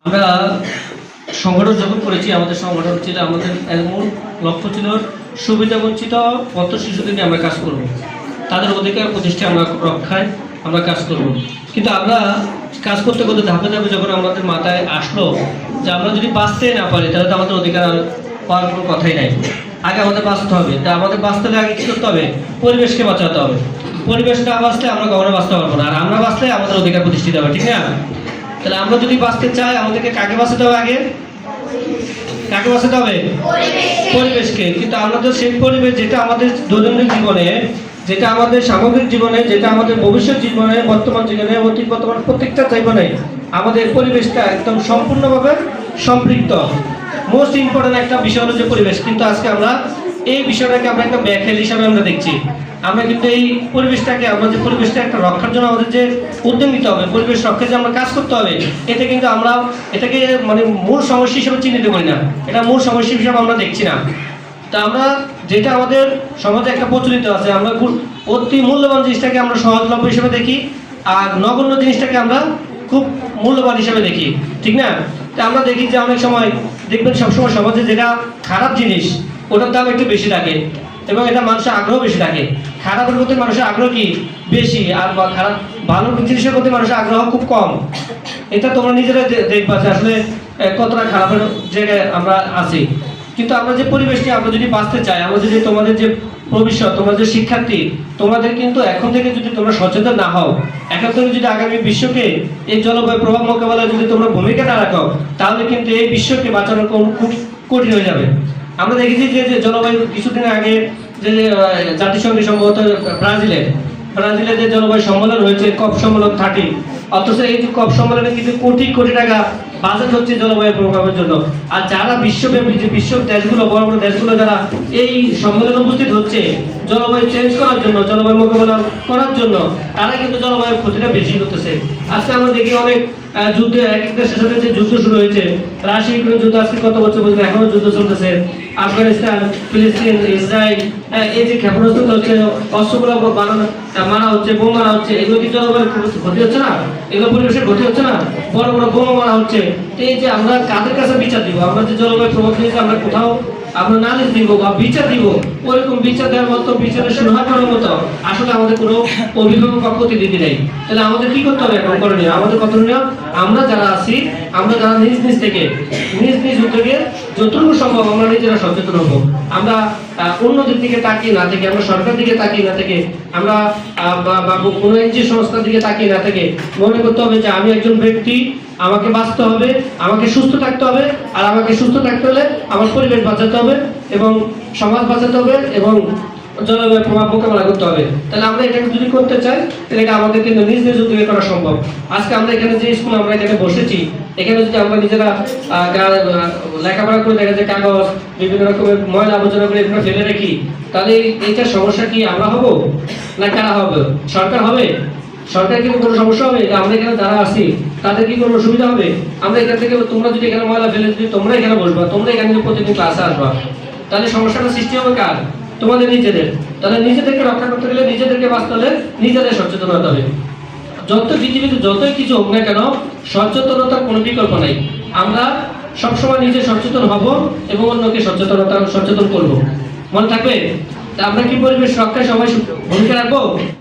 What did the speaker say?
আমরা সংগঠন যখন করেছি, আমাদের সংগঠন ছিল, আমাদের মূল লক্ষ্য ছিল সুবিধা বঞ্চিত পথ শিশুদের নিয়ে আমরা কাজ করব, তাদের অধিকার প্রতিষ্ঠা আমরা রক্ষায় আমরা কাজ করব। কিন্তু আমরা কাজ করতে করতে ধাপে ধাপে যখন আমাদের মাথায় আসলো যে আমরা যদি বাঁচতে না পারি তাহলে তো আমাদের অধিকার পাওয়ার কোনো কথাই নাই। আগে আমাদের বাঁচতে হবে, তা আমাদের বাঁচতে হলে আগে কী করতে হবে? পরিবেশকে বাঁচাতে হবে। পরিবেশ না বাঁচলে আমরা কখনো বাঁচতে পারবো না, আর আমরা বাঁচলে আমাদের অধিকার প্রতিষ্ঠিত হবে, ঠিক না? তাহলে আমরা যদি বাঁচতে চাই আমাদেরকে কাকে বাঁচাতে হবে? আগে কাকে বাঁচাতে হবে? পরিবেশকে। কিন্তু আমরা তো সেই পরিবেশ যেটা আমাদের দৈনন্দিন জীবনে, যেটা আমাদের সামগ্রিক জীবনে, যেটা আমাদের ভবিষ্যৎ জীবনে, বর্তমান জীবনে, অতীত বর্তমান প্রত্যেকটা জীবনে আমাদের পরিবেশটা একদম সম্পূর্ণভাবে সম্পৃক্ত। মোস্ট ইম্পর্টেন্ট একটা বিষয় হলো যে পরিবেশ। কিন্তু আজকে আমরা এই বিষয়টাকে আমরা একটা ব্যাখ্যা হিসাবে আমরা দেখছি। আমরা কিন্তু এই পরিবেশটাকে, আমরা যে পরিবেশটা একটা রক্ষার জন্য আমাদের যে উদ্যোগ নিতে হবে, পরিবেশ রক্ষার যে আমরা কাজ করতে হবে, এতে কিন্তু আমরা এটাকে মানে মূল সমস্যা হিসেবে চিহ্নিত করি না, এটা মূল সমস্যা হিসেবে আমরা দেখছি না। তা আমরা যেটা আমাদের সমাজে একটা প্রচলিত আছে, আমরা অতি মূল্যবান জিনিসটাকে আমরা সহজলভ্য হিসেবে দেখি, আর নগণ্য জিনিসটাকে আমরা খুব মূল্যবান হিসেবে দেখি, ঠিক না? তা আমরা দেখি যে অনেক সময় দেখবেন সবসময় সমাজে যেটা খারাপ জিনিস ওটার দাম একটু বেশি থাকে এবং এটা মানুষের আগ্রহ বেশি থাকে। খারাপের প্রতি মানুষের আগ্রহ কি বেশি, আর খারাপ ভালো জিনিসের প্রতি মানুষের আগ্রহ খুব কম। এটা তোমরা নিজেরা দেখবা যে আসলে কতটা খারাপের জায়গায় আমরা আছি। কিন্তু আমরা যে পরিবেশটি আমরা যদি বাঁচতে চাই, আমরা যদি তোমাদের যে ভবিষ্যৎ, তোমরা যে শিক্ষার্থী, তোমাদের কিন্তু এখন থেকে যদি তোমরা সচেতন না হও, এখন থেকে যদি আগামী বিশ্বকে এই জলবায়ু প্রভাব মোকাবেলায় যদি তোমরা ভূমিকা না রাখো, তাহলে কিন্তু এই বিশ্বকে বাঁচানো খুব কঠিন হয়ে যাবে। আমরা দেখেছি যে জলবায়ু কিছুদিন আগে যে জাতিসংঘে সম্ভবত ব্রাজিলে যে জলবায়ু সম্মেলন হয়েছে, কপ সম্মেলন 30, অথচ এই কপ সম্মেলনে কিন্তু কোটি কোটি টাকা বাজেট হচ্ছে জলবায়ু প্রভাবের জন্য। আর যারা বিশ্বব্যাপী যে বিশ্ব দেশগুলো, বড় বড় দেশগুলো যারা এই সম্মেলনে উপস্থিত হচ্ছে জলবায়ু চেঞ্জ করার জন্য, জলবায়ু মোকাবেলা করার জন্য, তারা কিন্তু জলবায়ুর ক্ষতিটা বেশি করতেছে। আজকে আমরা দেখি অনেক যুদ্ধে এক এক দেশের সাথে যে যুদ্ধ শুরু হয়েছে, রাশিয়া ইউক্রেন যুদ্ধ আজকে কত বছর পর্যন্ত এখনো যুদ্ধ চলতেছে। আফগানিস্তান, ফিলিস্তিন, ইসরায়েল, এই যে ক্ষেপণাস্ত্র হচ্ছে, অস্ত্রগুলো মারা হচ্ছে, বোমা মারা হচ্ছে, এগুলো কি জলবায়ুর ক্ষতি হচ্ছে না? এগুলো পরিবেশের ক্ষতি হচ্ছে না? বড় বড় বোমা মারা হচ্ছে। এই যে আমরা কাদের কাছে বিচার দিব? আমরা যে জলবায়ু প্রভাব নিয়েছি, আমরা কোথাও আমরা নালিশ দিব বা বিচার দিব, ওরকম বিচার দেওয়ার মতো, বিচারের সুরাহা করার মতো আসলে আমাদের কোনো অভিভাবক বা প্রতিনিধি নেই। তাহলে আমাদের কি করতে হবে এখন? করণীয় আমাদের করণীয়, আমরা যারা আছি, আমরা যারা নিজ নিজ থেকে নিজ নিজ উদ্যোগে যতটুকু সম্ভব আমরা নিজেরা সচেতন হবো। আমরা অন্যদের দিকে তাকিয়ে না থেকে, আমরা সরকার দিকে তাকিয়ে না থেকে, আমরা কোনো এনজিও সংস্থার দিকে তাকিয়ে না থেকে মনে করতে হবে যে আমি একজন ব্যক্তি, আমাকে বাঁচতে হবে, আমাকে সুস্থ থাকতে হবে, আর আমাকে সুস্থ থাকতে হলে আমার পরিবেশ বাঁচাতে হবে এবং সমাজ বাঁচাতে হবে এবং জলবায়ু প্রভাব মোকাবেলা করতে হবে। তাহলে আমরা এটাকে যদি করতে চাই, তাহলে এটা আমাদের কিন্তু নিজ নিজ উদ্যোগে করা সম্ভব। আজকে আমরা এখানে যে স্কুল আমরা এখানে বসেছি, এখানে যদি আমরা নিজেরা লেখাপড়া করে দেখা যায় কাগজ বিভিন্ন রকমের ময়লা আবর্জনা করে এখানে ফেলে রাখি, তাহলে এইটার সমস্যা কি আমরা হব না কারা হবে? সরকার হবে? সরকার কিন্তু কোনো সমস্যা হবে? আমরা এখানে যারা আছি তাদের কি কোনো অসুবিধা হবে? আমরা এখান থেকে, তোমরা যদি এখানে ময়লা ফেলে যদি তোমরা এখানে বসবা, তোমরা এখানে প্রতিদিন ক্লাসে আসবা, তাহলে সমস্যাটা সৃষ্টি হবে কার? তোমাদের নিজেদের। তাহলে নিজেদেরকে রক্ষা করতে গেলে, নিজেদেরকে বাঁচতে হলে নিজেদের সচেতন হতে হবে। যত পৃথিবীতে যতই কিছু হোক না কেন, সচেতনতার কোনো বিকল্প নাই। আমরা সবসময় নিজে সচেতন হব এবং অন্যকে সচেতন করব। মনে থাকবে? তা আমরা কি পরিবেশ রক্ষায় সবাই ভূমিকা রাখবো?